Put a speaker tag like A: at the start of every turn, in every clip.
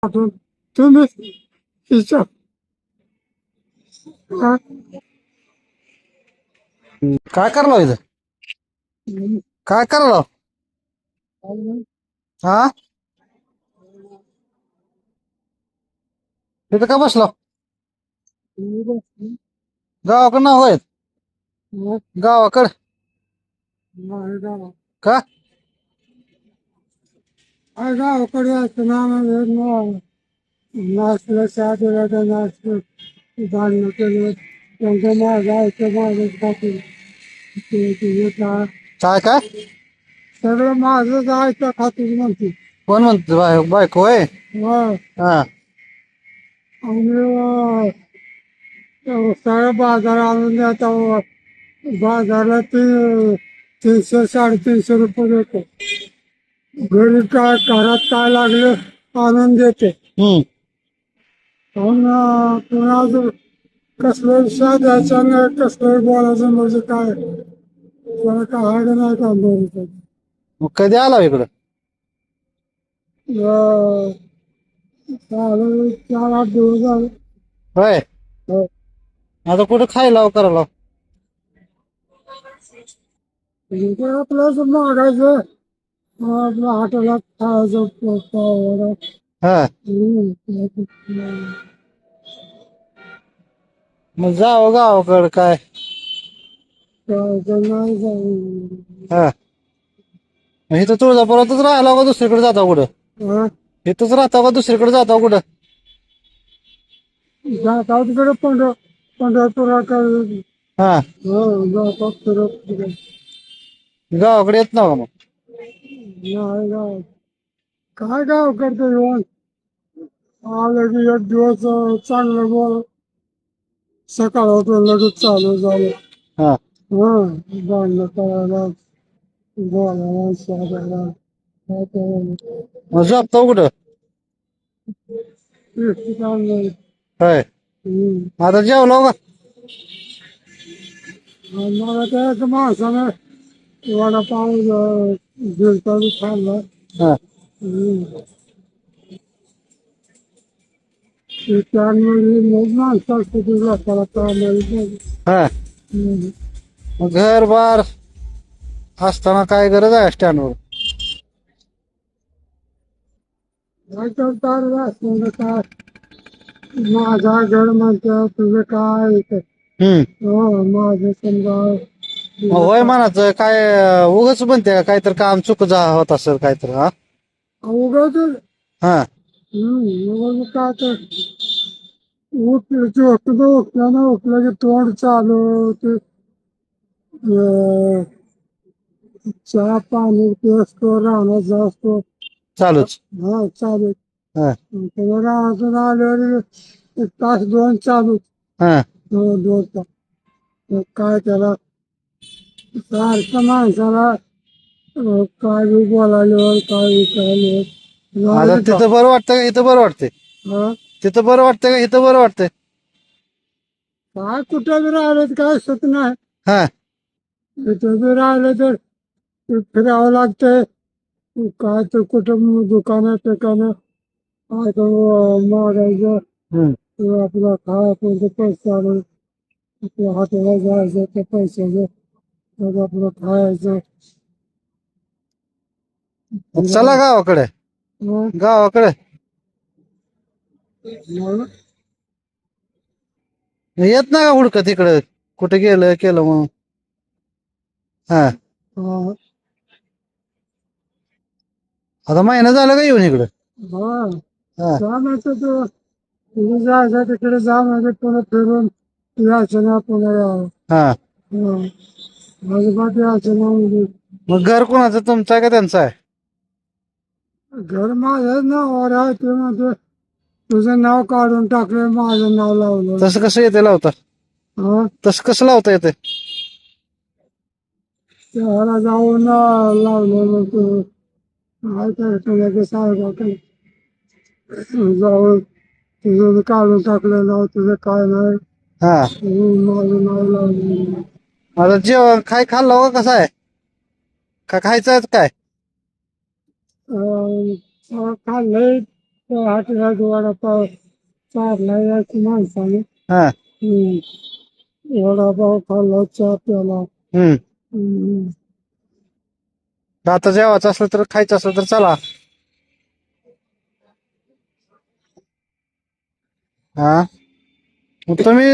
A: तुम्ही विचार हा?
B: काय करलो इथं काय करलो हा तिथं का बसलो गावाकडं ना होय गावाकड का
A: गावाकडे असतं ना नाचलं चहा दिला तर नाचलं भांडणं केलं त्यांचं माझं ऐकतं माझं खाते
B: काय काय
A: सगळं माझंच ऐकतं खाते म्हणते
B: कोण म्हणतो बायको होय
A: हा
B: हा
A: आणि सगळं बाजार आणून देता बाजारला ते 300-350 रुपये देतो घरी काय घरात काय लागलं आणून देते
B: हम्म
A: पुन्हा कसलं विषय द्यायचा नाही कसलं बोलायचं म्हणजे काय त्याला काय हाड नाही का बोलायचं
B: मग कधी आला इकडं
A: झालं 4-8 दिवस झाले
B: होय
A: हो.
B: आता कुठं खायला करायला
A: इथे आपलं मागायचं आपल्या हॉटेलात खायचं वगैरे
B: हा मग जावं गावाकडं काय
A: नाही
B: हा मग इथं तुळजापुरातच राहायला का दुसरीकडे जाता कुठं इथंच राहता का दुसरीकडे जाता कुठं
A: जाता तिकडे पंढरपुराकडे
B: हा
A: हो जातात फिरत
B: गावाकडे येत ना मग
A: नाही गाव काय गाव करतो येऊन आलं की एक दिवस चांगलं बोल सकाळ होतं लगेच चालू झालं
B: हा
A: भांडणं करायला बोलायला शोधायला काय करायला
B: मग झोपता कुठं
A: एसटी चाललंय
B: होय आता जेवलो का
A: मला त्या माणसानं वडापाव दिलता खाल्ला
B: हा
A: त्यामुळे मग माणसाला किती लोकांना चाललंय
B: हा मग घर बार असताना काय गरज आहे स्टँडवर
A: काय करतात असं काय माझा घर म्हणतो तुझं काय हो माझं समजा
B: मग होय म्हणायचं काय उगच म्हणते का काहीतरी काम चुक होत असेल काहीतरी हा
A: उगाच
B: हा
A: उगाच काय तर उठलं की तोंड चालू ते चहा पाणी असतो राहण्याचा असतो
B: चालूच
A: हा चालू
B: हा
A: राहण्यातून आल्यावर 1 तास 2 चालू
B: हा
A: 2 तास मग काय त्याला सारखं माणसाला काय बी बोलायला काय
B: आता
A: विचारायला
B: तिथं बरं वाटतं का इथं बरं वाटतंय तिथं बरं वाटतंय का इथं बरं वाटतंय
A: काय कुठं बी राहिलं तर काय सुख नाही
B: हा
A: इथं बी राहिलं तर फिरावं लागतंय काय तर कुठं दुकानं ठिकाणं काय तर मागायचं आपलं खायचं पैसे आले आपल्या हॉटेलला जायचं ते पैशाचं मग आपलं खायचं
B: मग चला गावाकडे गावाकडे येत नाही का हुडकत तिकडं कुठे गेलं केलं मग हा आता महिना झाला का येऊन इकडं हा
A: तुम्ही जायचं तिकडे जा म्हणजे पुन्हा फिरून यायचं ना पुन्हा यावं
B: हा
A: अजिबात यायचं ना म्हणजे
B: मग घर कोणाचं तुमचं आहे का त्यांचं आहे
A: घर माझं नावावर आहे ते म्हणजे तुझं नाव काढून टाकलं माझं नाव लावलं
B: तसं कसं येते लावता तसं कसं लावता येते
A: त्याला जाऊन लावलं मग काय करायचं लगेच साहेबाकडे जाऊन तुझं काढून टाकलं नाव तुझं काय नाही
B: हा
A: माझं नाव लावलं
B: आता जेवण खाल्लं का कसं आहे का खायचं काय
A: खाल्लंय हॉटेलात वडापाव चारला यायची माणसाने.
B: हा
A: वडापाव खाल्ला, चहा प्याला. हम्म.
B: आता जेवायचं असलं तर खायचं असलं तर चला. हा मग तुम्ही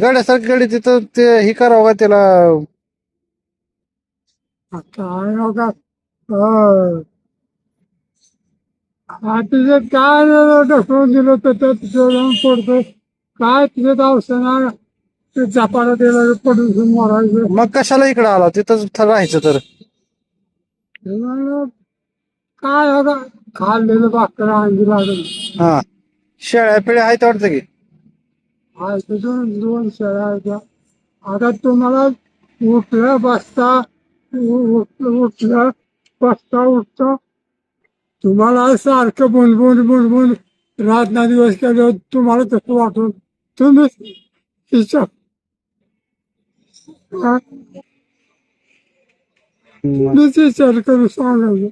B: गड्यासारखी गडी तिथं ते हे करावं का त्याला.
A: काय बघा तिथे काय ढकलून दिलं तर जाऊन पडतो. काय तिथे औषध ते झपाटा दिला पडून मरायचं.
B: मग कशाला इकडं आला तिथंच राहायचं तर.
A: म्हणलं, काय बघा खाल्लेलं भाकर अंगी लागेल.
B: हा शेळ्या पिळ्या आहेत वाटतं की.
A: दोन दोन शेळ्या आहेत. आता तुम्हाला उठलं बसता उठलं बसता उठता तुम्हाला सारखं बुनबुन बुनबुन रात ना दिवस केलं तुम्हाला तसं वाटून तुम्ही हिशोब मीच विचार करू सांगायचं.